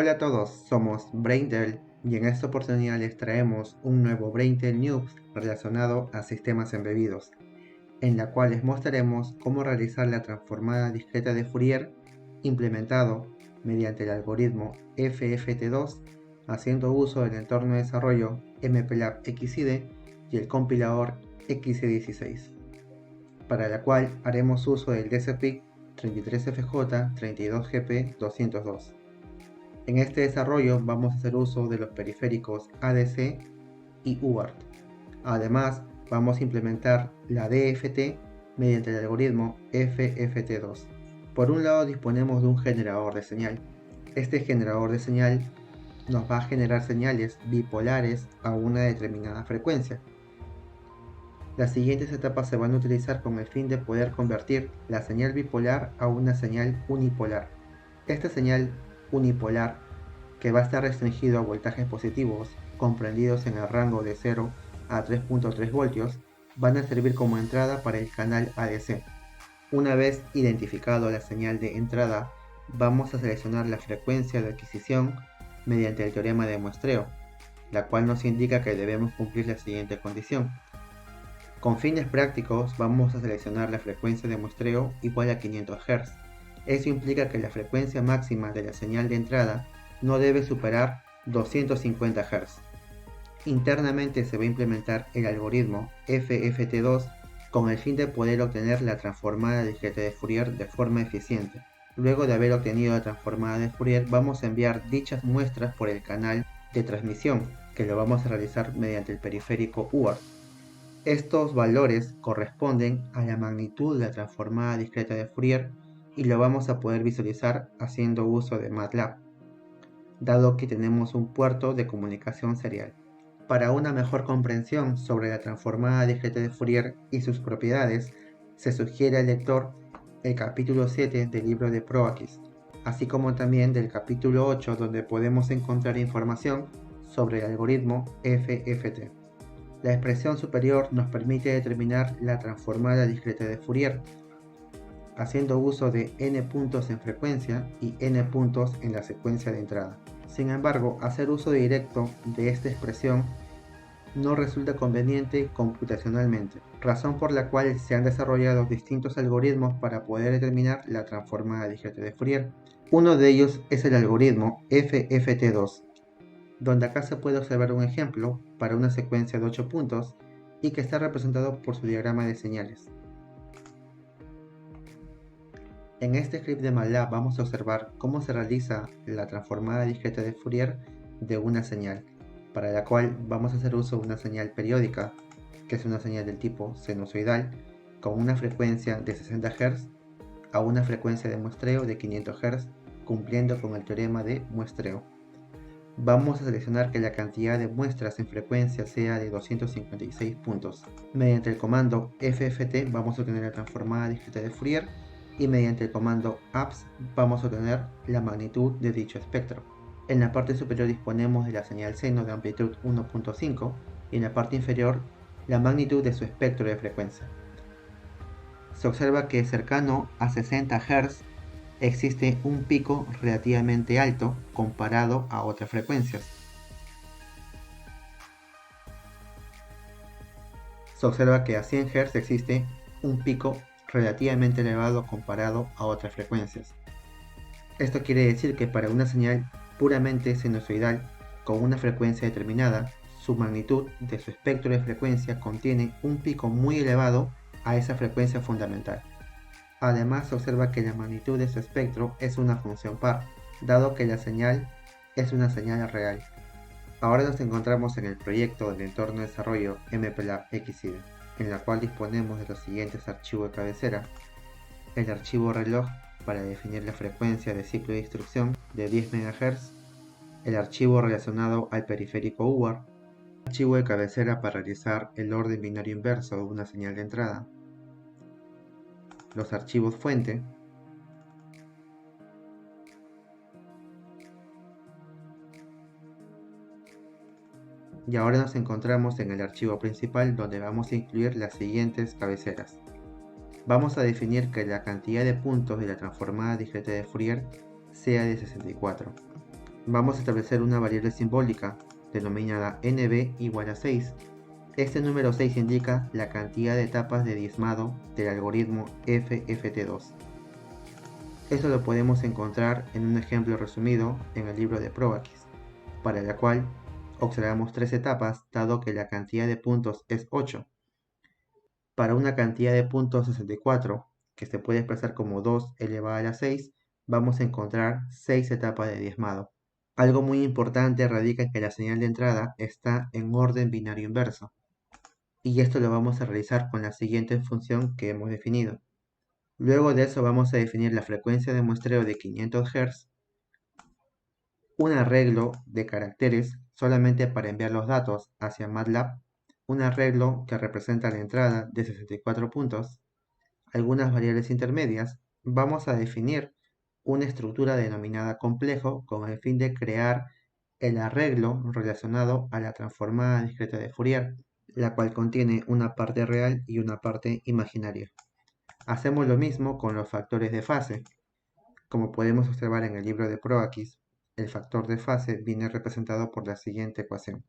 Hola a todos, somos Braintel y en esta oportunidad les traemos un nuevo Braintel News relacionado a sistemas embebidos, en la cual les mostraremos cómo realizar la transformada discreta de Fourier implementado mediante el algoritmo FFT2 haciendo uso del entorno de desarrollo MPLAB XIDE y el compilador XC16, para la cual haremos uso del DCPIC 33FJ 32GP202. En este desarrollo vamos a hacer uso de los periféricos ADC y UART. Además, vamos a implementar la DFT mediante el algoritmo FFT2. Por un lado disponemos de un generador de señal. Este generador de señal nos va a generar señales bipolares a una determinada frecuencia. Las siguientes etapas se van a utilizar con el fin de poder convertir la señal bipolar a una señal unipolar. Esta señal unipolar, que va a estar restringido a voltajes positivos comprendidos en el rango de 0 a 3.3 voltios, van a servir como entrada para el canal ADC. Una vez identificado la señal de entrada, vamos a seleccionar la frecuencia de adquisición mediante el teorema de muestreo, la cual nos indica que debemos cumplir la siguiente condición. Con fines prácticos vamos a seleccionar la frecuencia de muestreo igual a 500 Hz. Eso implica que la frecuencia máxima de la señal de entrada no debe superar 250 Hz. Internamente se va a implementar el algoritmo FFT2 con el fin de poder obtener la transformada discreta de Fourier de forma eficiente. Luego de haber obtenido la transformada de Fourier, vamos a enviar dichas muestras por el canal de transmisión, que lo vamos a realizar mediante el periférico UART. Estos valores corresponden a la magnitud de la transformada discreta de Fourier y lo vamos a poder visualizar haciendo uso de MATLAB, dado que tenemos un puerto de comunicación serial. Para una mejor comprensión sobre la transformada discreta de Fourier y sus propiedades, se sugiere al lector el capítulo 7 del libro de Proakis, así como también del capítulo 8 donde podemos encontrar información sobre el algoritmo FFT. La expresión superior nos permite determinar la transformada discreta de Fourier, haciendo uso de n puntos en frecuencia y n puntos en la secuencia de entrada. Sin embargo, hacer uso directo de esta expresión no resulta conveniente computacionalmente, razón por la cual se han desarrollado distintos algoritmos para poder determinar la transformada discreta de Fourier. Uno de ellos es el algoritmo FFT2, donde acá se puede observar un ejemplo para una secuencia de 8 puntos y que está representado por su diagrama de señales. En este script de MATLAB vamos a observar cómo se realiza la transformada discreta de Fourier de una señal, para la cual vamos a hacer uso de una señal periódica, que es una señal del tipo sinusoidal, con una frecuencia de 60 Hz a una frecuencia de muestreo de 500 Hz, cumpliendo con el teorema de muestreo. Vamos a seleccionar que la cantidad de muestras en frecuencia sea de 256 puntos. Mediante el comando FFT vamos a obtener la transformada discreta de Fourier y mediante el comando apps vamos a obtener la magnitud de dicho espectro. En la parte superior disponemos de la señal seno de amplitud 1.5 y en la parte inferior la magnitud de su espectro de frecuencia. Se observa que cercano a 60 Hz existe un pico relativamente alto comparado a otras frecuencias. Se observa que a 100 Hz existe un pico relativamente elevado comparado a otras frecuencias. Esto quiere decir que para una señal puramente sinusoidal con una frecuencia determinada, su magnitud de su espectro de frecuencia contiene un pico muy elevado a esa frecuencia fundamental. Además, se observa que la magnitud de su espectro es una función par, dado que la señal es una señal real. Ahora nos encontramos en el proyecto del entorno de desarrollo MPLAB XIDE, en la cual disponemos de los siguientes archivos de cabecera: el archivo reloj para definir la frecuencia de ciclo de instrucción de 10 MHz, el archivo relacionado al periférico UART, el archivo de cabecera para realizar el orden binario inverso de una señal de entrada, los archivos fuente, y ahora nos encontramos en el archivo principal donde vamos a incluir las siguientes cabeceras. Vamos a definir que la cantidad de puntos de la transformada discreta de Fourier sea de 64. vamos a establecer una variable simbólica denominada nb igual a 6. Este número 6 indica la cantidad de etapas de diezmado del algoritmo FFT2. Esto lo podemos encontrar en un ejemplo resumido en el libro de ProAquis, para la cual observamos 3 etapas dado que la cantidad de puntos es 8. Para una cantidad de puntos 64, que se puede expresar como 2 elevado a la 6, vamos a encontrar 6 etapas de diezmado. Algo muy importante radica en que la señal de entrada está en orden binario inverso. Y esto lo vamos a realizar con la siguiente función que hemos definido. Luego de eso vamos a definir la frecuencia de muestreo de 500 Hz, un arreglo de caracteres solamente para enviar los datos hacia MATLAB, un arreglo que representa la entrada de 64 puntos, algunas variables intermedias. Vamos a definir una estructura denominada complejo con el fin de crear el arreglo relacionado a la transformada discreta de Fourier, la cual contiene una parte real y una parte imaginaria. Hacemos lo mismo con los factores de fase. Como podemos observar en el libro de ProAquis, el factor de fase viene representado por la siguiente ecuación.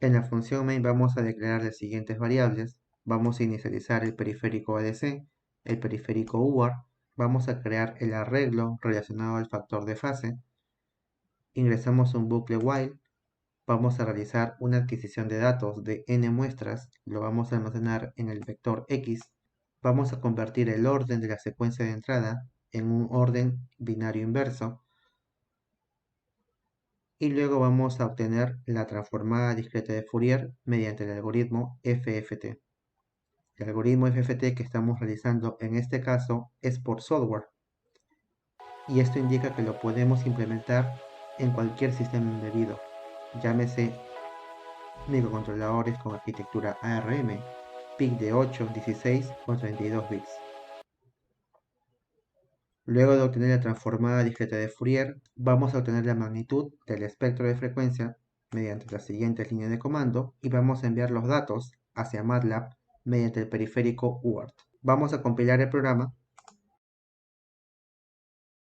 En la función main vamos a declarar las siguientes variables. Vamos a inicializar el periférico ADC, el periférico UART, vamos a crear el arreglo relacionado al factor de fase, ingresamos un bucle while, vamos a realizar una adquisición de datos de n muestras, lo vamos a almacenar en el vector x, vamos a convertir el orden de la secuencia de entrada en un orden binario inverso, y luego vamos a obtener la transformada discreta de Fourier mediante el algoritmo FFT. El algoritmo FFT que estamos realizando en este caso es por software, y esto indica que lo podemos implementar en cualquier sistema embebido, llámese microcontroladores con arquitectura ARM, PIC de 8, 16 o 32 bits. Luego de obtener la transformada discreta de Fourier, vamos a obtener la magnitud del espectro de frecuencia mediante las siguientes líneas de comando y vamos a enviar los datos hacia MATLAB mediante el periférico UART. Vamos a compilar el programa.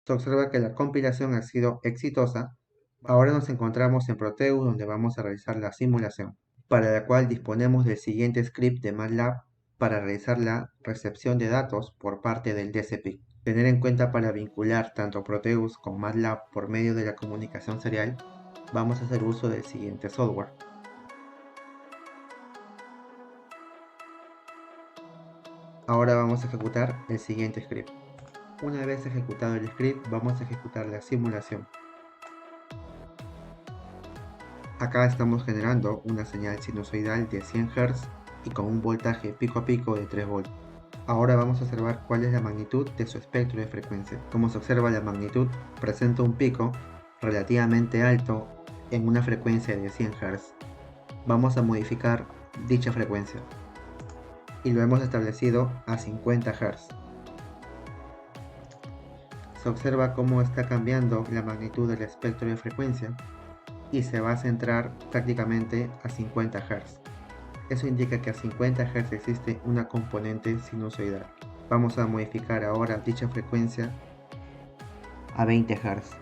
Se observa que la compilación ha sido exitosa. Ahora nos encontramos en Proteus, donde vamos a realizar la simulación, para la cual disponemos del siguiente script de MATLAB para realizar la recepción de datos por parte del DCP. Tener en cuenta para vincular tanto Proteus con MATLAB por medio de la comunicación serial, vamos a hacer uso del siguiente software. Ahora vamos a ejecutar el siguiente script. Una vez ejecutado el script, vamos a ejecutar la simulación. Acá estamos generando una señal sinusoidal de 100 Hz y con un voltaje pico a pico de 3 volts. Ahora vamos a observar cuál es la magnitud de su espectro de frecuencia. Como se observa, la magnitud presenta un pico relativamente alto en una frecuencia de 100 Hz. Vamos a modificar dicha frecuencia y lo hemos establecido a 50 Hz. Se observa cómo está cambiando la magnitud del espectro de frecuencia y se va a centrar prácticamente a 50 Hz. Eso indica que a 50 Hz existe una componente sinusoidal. Vamos a modificar ahora dicha frecuencia a 20 Hz.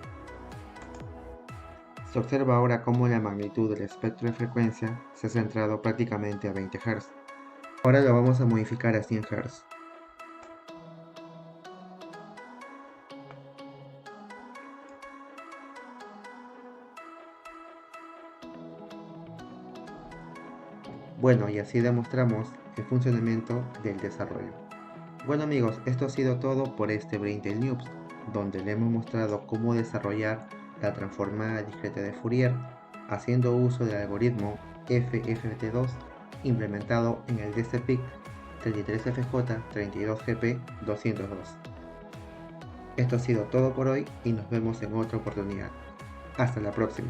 Se observa ahora cómo la magnitud del espectro de frecuencia se ha centrado prácticamente a 20 Hz. Ahora lo vamos a modificar a 100 Hz. Bueno, y así demostramos el funcionamiento del desarrollo. Bueno amigos, esto ha sido todo por este Braintel News, donde le hemos mostrado cómo desarrollar la transformada discreta de Fourier haciendo uso del algoritmo FFT2 implementado en el DCPIC 33FJ32GP202. Esto ha sido todo por hoy y nos vemos en otra oportunidad. Hasta la próxima.